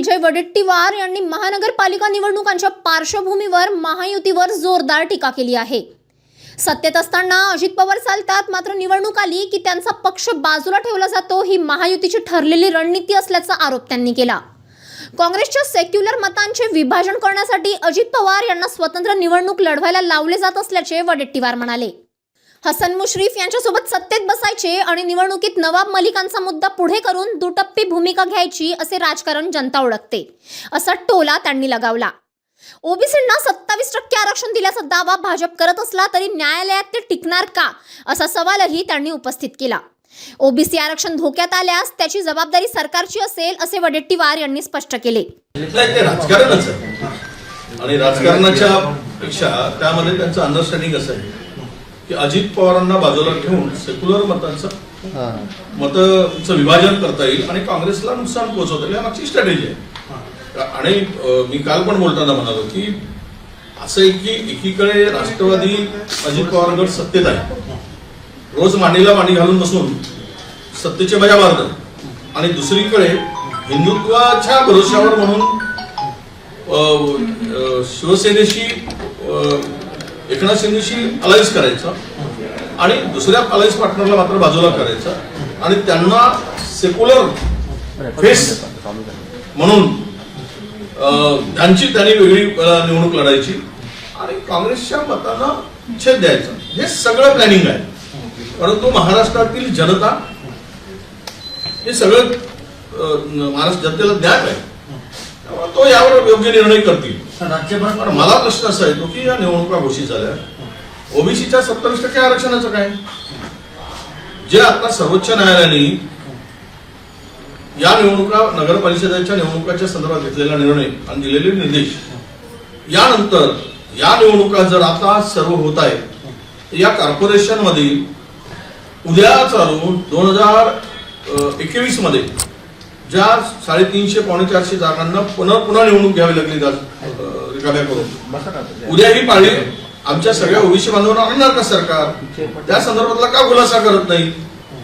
विजय वडेट्टीवार यांनी महानगरपालिका निवडणुकांच्या पार्श्वभूमीवर महायुतीवर जोरदार टीका केली आहे। सत्तेत असताना अजित पवार चालतात, मात्र निवडणूक आली की त्यांचा पक्ष बाजूला ठेवला जातो, ही महायुतीची ठरलेली रणनीती असल्याचा आरोप त्यांनी केला। काँग्रेसच्या सेक्युलर मतांचे विभाजन करण्यासाठी अजित पवार यांना स्वतंत्र निवडणूक लढवायला लावले जात असल्याचे वडेट्टीवार म्हणाले। हसन मुश्रीफ यांच्यासोबत सत्तेत बसायचे आणि निवडणुकीत नवाब मलिकांचा मुद्दा पुढे करून दुटप्पी भूमिका घ्यायची असे राजकारण जनता ओळखते, असा टोला त्यांनी लगावला। ओबीसींना 27% आरक्षण दिल्याचा दावा भाजप करत असला तरी न्यायालयात ते टिकणार का, असा सवालही त्यांनी उपस्थित केला। ओबीसी आरक्षण धोक्यात आल्यास त्याची जबाबदारी सरकारची असेल, असे वडेट्टीवार यांनी स्पष्ट केले। राजकारणच आणि राजकारणाच्या पेक्षा त्यामध्ये त्यांचं अंडरस्टँडिंग असं आहे की अजित पवारांना बाजूला ठेवून सेक्युलर मतांचं विभाजन करता येईल आणि काँग्रेसला नुकसान पोहोचवता येईल, यामागची स्ट्रॅटेजी आहे। आणि मी काल पण बोलताना म्हणालो की असं आहे की एकीकडे राष्ट्रवादी अजित पवार गट सत्तेत आहे, रोज मांडीला मांडी घालून बसून सत्तेची मजा मारतात, आणि दुसरीकडे हिंदुत्वाच्या भरोश्यावर म्हणून शिवसेनेशी एकनाथ शिंदेशी अलायन्स करायचं आणि दुसऱ्या अलायन्स पार्टनरला मात्र बाजूला करायचं आणि त्यांना सेक्युलर फेस म्हणून त्यांनी वेगळी निवडणूक लढायची आणि काँग्रेसच्या मतांना छेद द्यायचा, हे सगळं प्लॅनिंग आहे। परंतु महाराष्ट्रातील जनता हे सगळं महाराष्ट्र जनतेला ज्ञात आहे, त्यामुळे तो यावर योग्य निर्णय करतील। राज्यभर मला प्रश्न असा येतो की या निवडणुका घोषित झाल्या, ओबीसीच्या 27% आरक्षणाचं काय? जे आता सर्वोच्च न्यायालयाने या निवडणुका नगरपरिषदेच्या निवडणुकाच्या संदर्भात घेतलेला निर्णय आणि दिलेले निर्देश, यानंतर या निवडणुका जर आता सर्व होत आहे या कॉर्पोरेशन मध्ये उद्या चालू 2021 मध्ये ज्या 350 पावणे 400 जागांना पुन्हा निवडणूक घ्यावी लागली रिकाम्या करून, उद्या ही पाळी आमच्या सगळ्या ओबीसी बांधवांना आणणार का सरकार? त्या संदर्भातला का खुलासा करत नाही?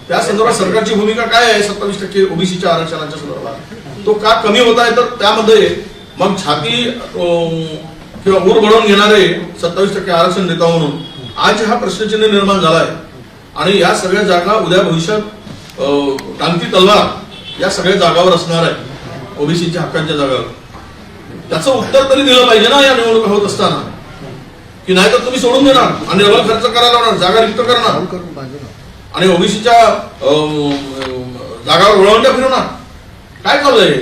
त्या संदर्भात सरकारची भूमिका काय आहे? 27% ओबीसीच्या आरक्षणाच्या संदर्भात तो का कमी होत आहे? तर त्यामध्ये मग छाती किंवा ऊर बळवून घेणारे 27% आरक्षण देता म्हणून आज हा प्रश्नचिन्ह निर्माण झाला आहे आणि या सगळ्या जागा उद्या भविष्यात टांगती तलवार या सगळ्या जागावर असणार आहे, ओबीसीच्या हक्कांच्या जागावर। त्याचं उत्तर तरी दिलं पाहिजे ना या निवडणुका होत असताना, की नाही तर तुम्ही सोडून देणार आणि डबल खर्च करायला होणार, जागा रिक्त करणार आणि ओबीसीच्या जागावर वळवंड्या फिरवणार, काय चाललंय?